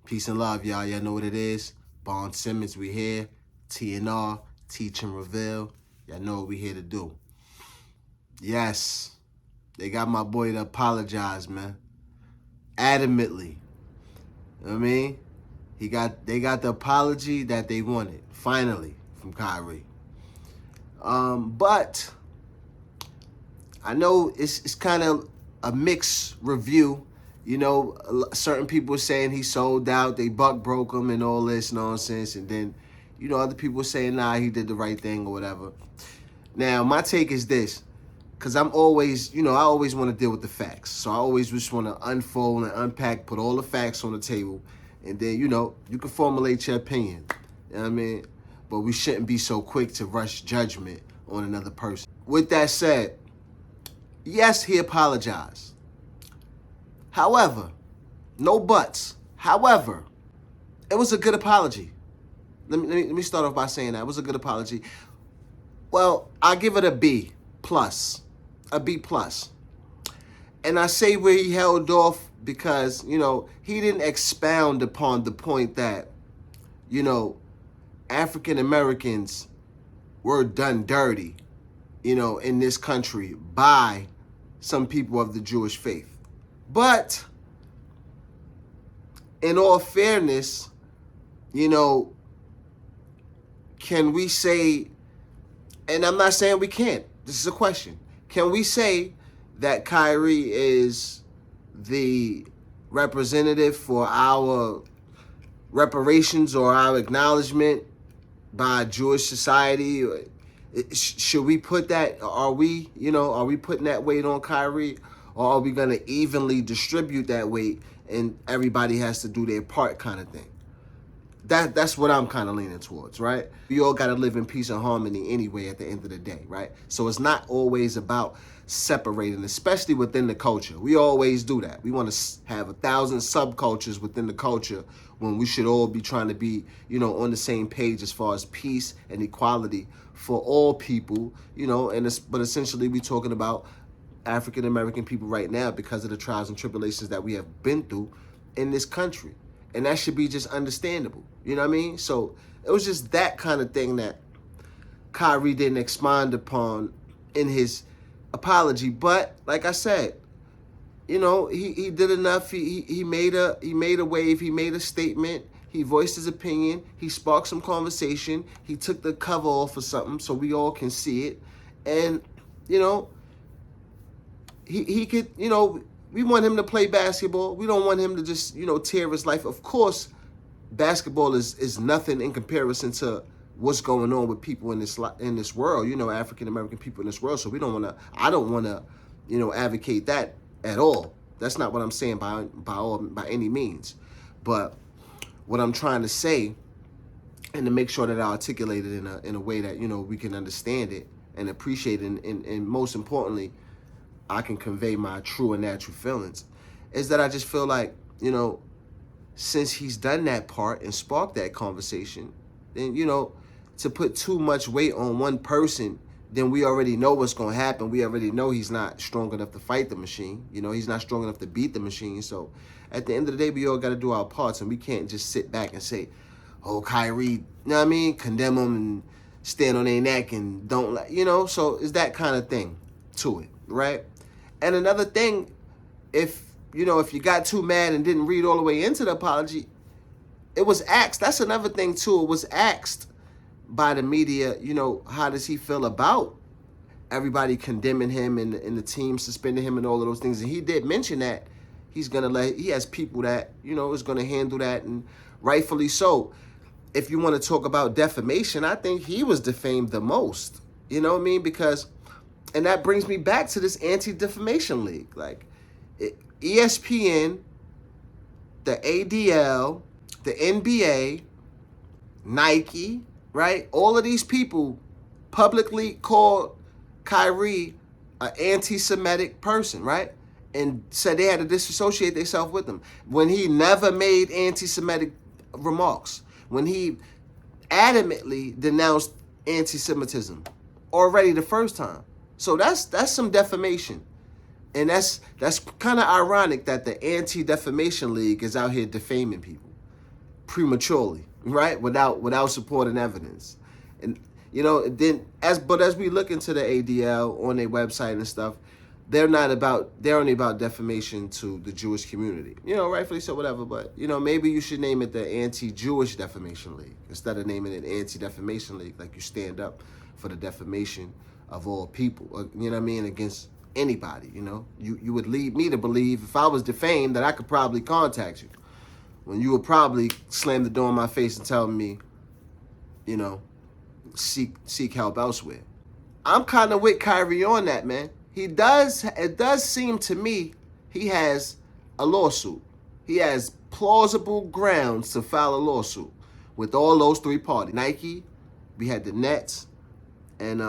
Peace and love, y'all. Y'all know what it is. Bond Simmons, we here. TNR, Teach and Reveal. Y'all know what we here to do. Yes, they got my boy to apologize, man. Adamantly. You know what I mean? They got the apology that they wanted, finally, from Kyrie. But I know it's kind of a mixed review. You know, certain people saying he sold out, they buck broke him and all this nonsense. And then, you know, other people saying, nah, he did the right thing or whatever. Now, my take is this, because I'm always, you know, I always want to deal with the facts. So I always just want to unfold and unpack, put all the facts on the table. And then, you know, you can formulate your opinion. You know what I mean? But we shouldn't be so quick to rush judgment on another person. With that said, yes, he apologized. However, no buts. However, it was a good apology. Let me start off by saying that. It was a good apology. Well, I'll give it a B plus. A B plus. And I say where he held off because, you know, he didn't expound upon the point that, you know, African Americans were done dirty, you know, in this country by some people of the Jewish faith. But in all fairness, you know, can we say, and I'm not saying we can't, this is a question, can we say that Kyrie is the representative for our reparations or our acknowledgement by Jewish society? Should we put that, are we putting that weight on Kyrie? Or are we going to evenly distribute that weight and everybody has to do their part kind of thing? That's what I'm kind of leaning towards, right? We all got to live in peace and harmony anyway at the end of the day, right? So it's not always about separating, especially within the culture. We always do that. We want to have 1,000 subcultures within the culture when we should all be trying to be, you know, on the same page as far as peace and equality for all people, you know, but essentially we're talking about African American people right now because of the trials and tribulations that we have been through in this country. And that should be just understandable. You know what I mean? So it was just that kind of thing that Kyrie didn't expand upon in his apology. But like I said, you know, he did enough. He made a wave. He made a statement. He voiced his opinion. He sparked some conversation. He took the cover off of something so we all can see it. And, you know, he could, you know, we want him to play basketball. We don't want him to just, you know, tear his life. Of course, basketball is nothing in comparison to what's going on with people in this world, you know, African American people in this world. So I don't want to, you know, advocate that at all. That's not what I'm saying by any means. But what I'm trying to say, and to make sure that I articulate it in a way that, you know, we can understand it and appreciate it, and most importantly, I can convey my true and natural feelings, is that I just feel like, you know, since he's done that part and sparked that conversation, then, you know, to put too much weight on one person, then we already know what's going to happen. We already know he's not strong enough to fight the machine. You know, he's not strong enough to beat the machine. So at the end of the day, we all got to do our parts, and we can't just sit back and say, oh, Kyrie, you know what I mean? Condemn him and stand on their neck and don't like, you know, so it's that kind of thing to it, right? And another thing, if you got too mad and didn't read all the way into the apology, it was asked. That's another thing, too. It was asked by the media, you know, how does he feel about everybody condemning him and the team suspending him and all of those things. And he did mention that he has people that, you know, is going to handle that, and rightfully so. If you want to talk about defamation, I think he was defamed the most. You know what I mean? And that brings me back to this anti-defamation league. Like, ESPN, the ADL, the NBA, Nike, right? All of these people publicly called Kyrie an anti-Semitic person, right? And said they had to disassociate themselves with him when he never made anti-Semitic remarks, when he adamantly denounced anti-Semitism already the first time. So that's some defamation. And that's kind of ironic that the Anti-Defamation League is out here defaming people. prematurely, right? Without support and evidence. And then as we look into the ADL on their website and stuff, they're only about defamation to the Jewish community. Rightfully so, whatever, but maybe you should name it the Anti-Jewish Defamation League instead of naming it Anti-Defamation League, like you stand up for the defamation of all people, against anybody. You would lead me to believe if I was defamed that I could probably contact you, when you would probably slam the door in my face and tell me, seek help elsewhere. I'm kind of with Kyrie on that, man. It does seem to me he has a lawsuit. He has plausible grounds to file a lawsuit with all those three parties. Nike, we had the Nets, and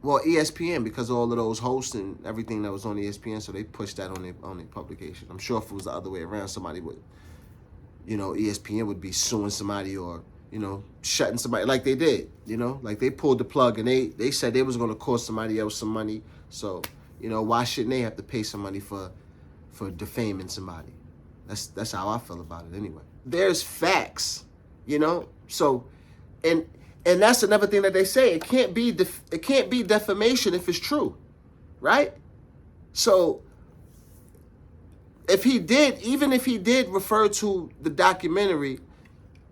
ESPN, because of all of those hosts and everything that was on ESPN, so they pushed that on their publication. I'm sure if it was the other way around, somebody would, ESPN would be suing somebody or, shutting somebody like they did, like they pulled the plug and they said they was going to cost somebody else some money. So, why shouldn't they have to pay some money for defaming somebody? That's how I feel about it anyway. There's facts, so, and that's another thing that they say. It can't be defamation if it's true, right? So even if he did refer to the documentary,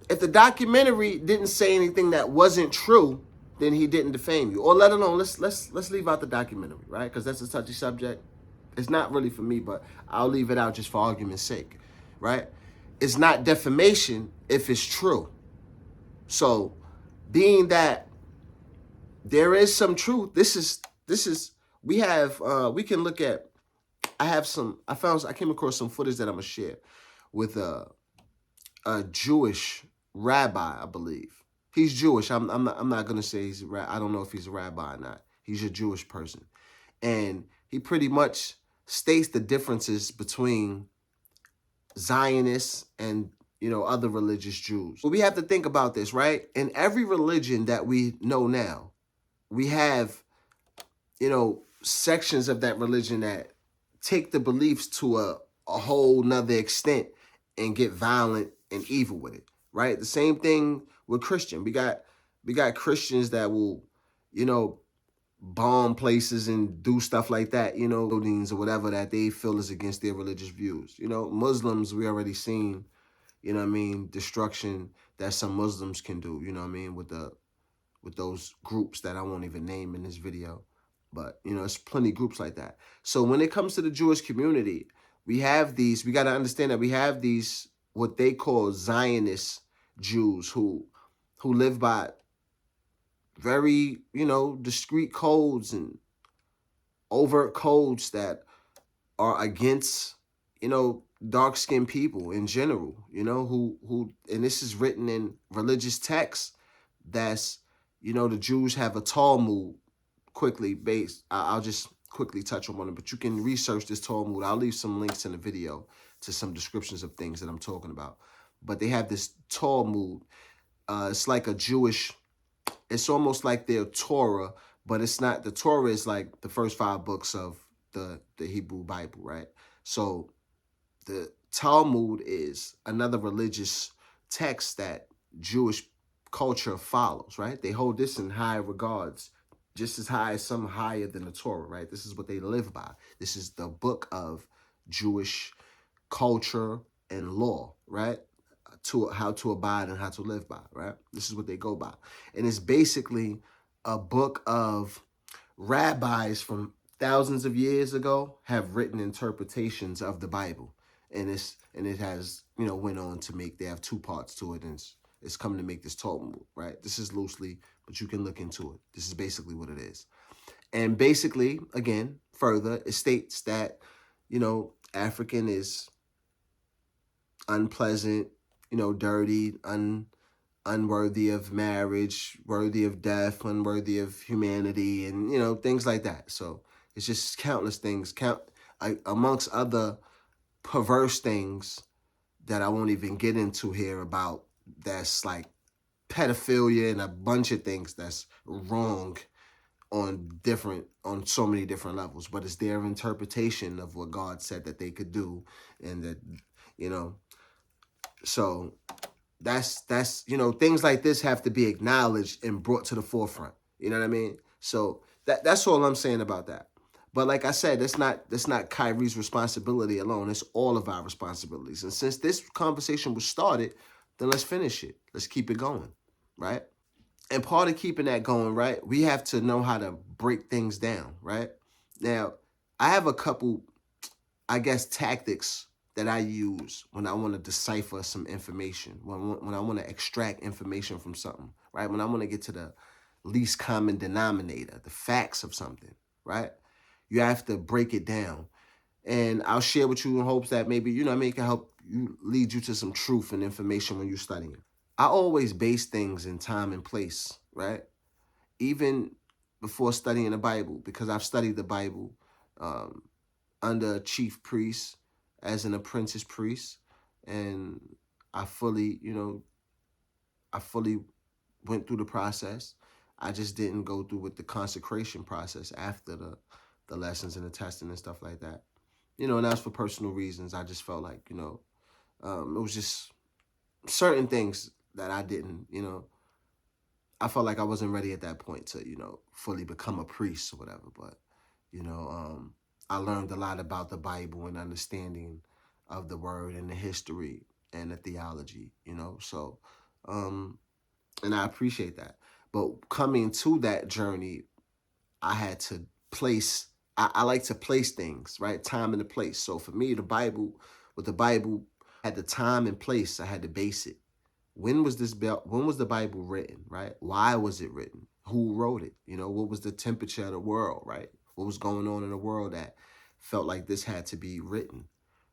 if the documentary didn't say anything that wasn't true, then he didn't defame you. Or let alone, let's leave out the documentary, right? Because that's a touchy subject. It's not really for me, but I'll leave it out just for argument's sake, right? It's not defamation if it's true. So, being that there is some truth, we can look at. I came across some footage that I'm gonna share with a Jewish rabbi, I believe. He's Jewish. I'm not gonna say I don't know if he's a rabbi or not. He's a Jewish person, and he pretty much states the differences between Zionists and other religious Jews. But we have to think about this, right? In every religion that we know now, we have sections of that religion that take the beliefs to a whole nother extent and get violent and evil with it, right? The same thing with Christian. We got Christians that will, bomb places and do stuff like that, buildings or whatever that they feel is against their religious views. Muslims, we already seen, destruction that some Muslims can do, with those groups that I won't even name in this video. But, it's plenty of groups like that. So when it comes to the Jewish community, we got to understand that we have these, what they call Zionist Jews who live by very, discreet codes and overt codes that are against, dark-skinned people in general, who, and this is written in religious texts that's, the Jews have a Talmud. I'll just quickly touch on one, but you can research this Talmud. I'll leave some links in the video to some descriptions of things that I'm talking about. But they have this Talmud. It's like a Jewish, it's almost like their Torah, but it's not. The Torah is like the first 5 books of the Hebrew Bible, right? So the Talmud is another religious text that Jewish culture follows, right? They hold this in high regards, just as high as some higher than the Torah, right? This is what they live by. This is the book of Jewish culture and law, right? To how to abide and how to live by, right? This is what they go by. And it's basically a book of rabbis from thousands of years ago have written interpretations of the Bible. And it has, went on to they have 2 parts to it, and it's coming to make this Talmud, right? This is loosely, but you can look into it. This is basically what it is. And basically, again, further, it states that, African is unpleasant, dirty, unworthy of marriage, worthy of death, unworthy of humanity, and, things like that. So it's just countless things, amongst other perverse things that I won't even get into here about, that's like pedophilia and a bunch of things that's wrong on so many different levels. But it's their interpretation of what God said that they could do, and that, so that's things like this have to be acknowledged and brought to the forefront. You know what I mean? So that's all I'm saying about that. But like I said, that's not Kyrie's responsibility alone. It's all of our responsibilities. And since this conversation was started, then let's finish it. Let's keep it going, right? And part of keeping that going, right, we have to know how to break things down, right? Now, I have a couple, I guess, tactics that I use when I want to decipher some information, when I want to extract information from something, right? When I want to get to the least common denominator, the facts of something, right? You have to break it down. And I'll share with you in hopes that maybe, it can help you lead you to some truth and information when you're studying. I always base things in time and place, right? Even before studying the Bible, because I've studied the Bible um, under a chief priest as an apprentice priest, and I fully, I fully went through the process. I just didn't go through with the consecration process after the lessons and the testing and stuff like that. And that's for personal reasons. I just felt like, it was just certain things that I didn't, I felt like I wasn't ready at that point to, fully become a priest or whatever. But, I learned a lot about the Bible and understanding of the word and the history and the theology, So, and I appreciate that. But coming to that journey, I had to place, I like to place things, right? Time and the place. So for me, with the Bible, had the time and place, I had to base it. When was the Bible written, right? Why was it written? Who wrote it? What was the temperature of the world, right? What was going on in the world that felt like this had to be written,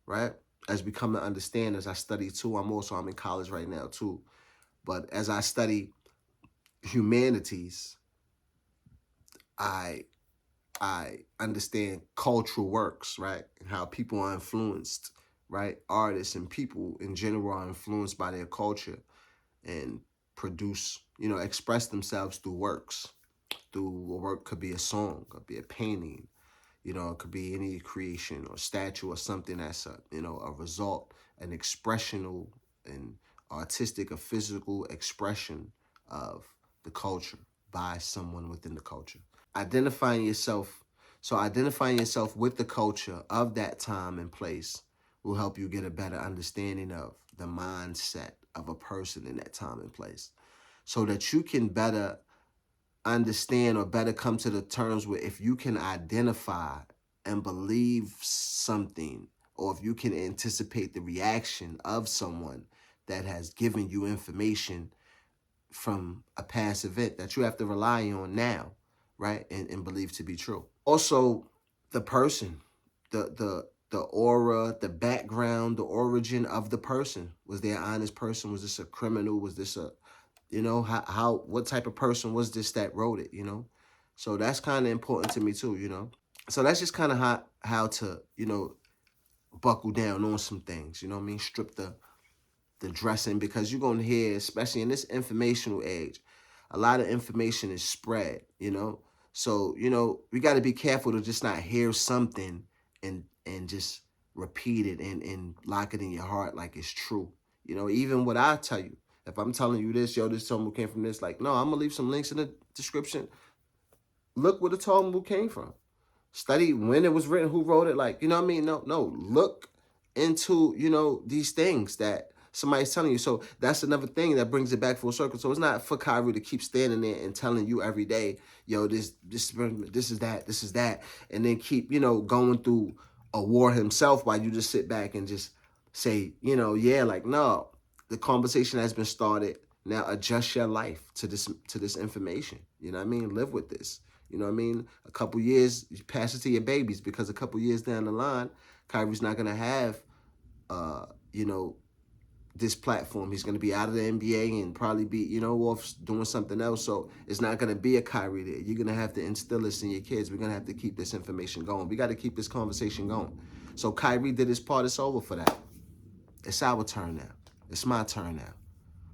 right? As we come to understand, as I study too, I'm in college right now too. But as I study humanities, I understand cultural works, right? And how people are influenced, right? Artists and people in general are influenced by their culture and produce, express themselves through works. Through a work could be a song, could be a painting, it could be any creation or statue or something that's a result, an expressional and artistic or physical expression of the culture by someone within the culture. Identifying yourself, identifying yourself with the culture of that time and place will help you get a better understanding of the mindset of a person in that time and place, so that you can better understand or better come to the terms with, if you can identify and believe something, or if you can anticipate the reaction of someone that has given you information from a past event that you have to rely on now, right? And believe to be true. Also, the person, the aura, the background, the origin of the person. Was they an honest person? Was this a criminal? Was this a, what type of person was this that wrote it, So that's kind of important to me too, So that's just kind of how to, buckle down on some things, strip the dressing, because you're going to hear, especially in this informational age, a lot of information is spread, So, we got to be careful to just not hear something and just repeat it and lock it in your heart like it's true. Even what I tell you, if I'm telling you this, this Talmud came from this, like, no, I'm going to leave some links in the description. Look where the Talmud came from. Study when it was written, who wrote it, like, what I mean? No, look into, these things that somebody's telling you. So that's another thing that brings it back full circle. So it's not for Kyrie to keep standing there and telling you every day, this is that, and then keep, going through a war himself while you just sit back and just say, like, no, the conversation has been started. Now adjust your life to this information. Live with this. A couple years, you pass it to your babies, because a couple years down the line, Kyrie's not going to have, this platform. He's going to be out of the NBA and probably be, off doing something else. So it's not going to be a Kyrie there. You're going to have to instill this in your kids. We're going to have to keep this information going. We got to keep this conversation going. So Kyrie did his part. It's over for that. It's our turn now. It's my turn now.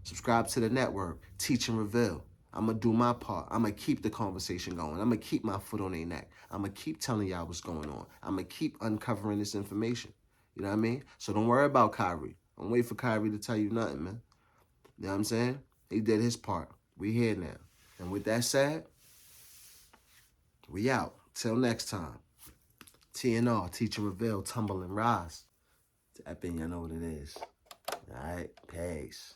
Subscribe to the network. Teach and reveal. I'm going to do my part. I'm going to keep the conversation going. I'm going to keep my foot on their neck. I'm going to keep telling y'all what's going on. I'm going to keep uncovering this information. You know what I mean? So don't worry about Kyrie. Don't wait for Kyrie to tell you nothing, man. You know what I'm saying? He did his part. We here now. And with that said, we out. Till next time. TNR, Teach and Reveal, Tumble and Rise. That thing, I know what it is. All right? Peace.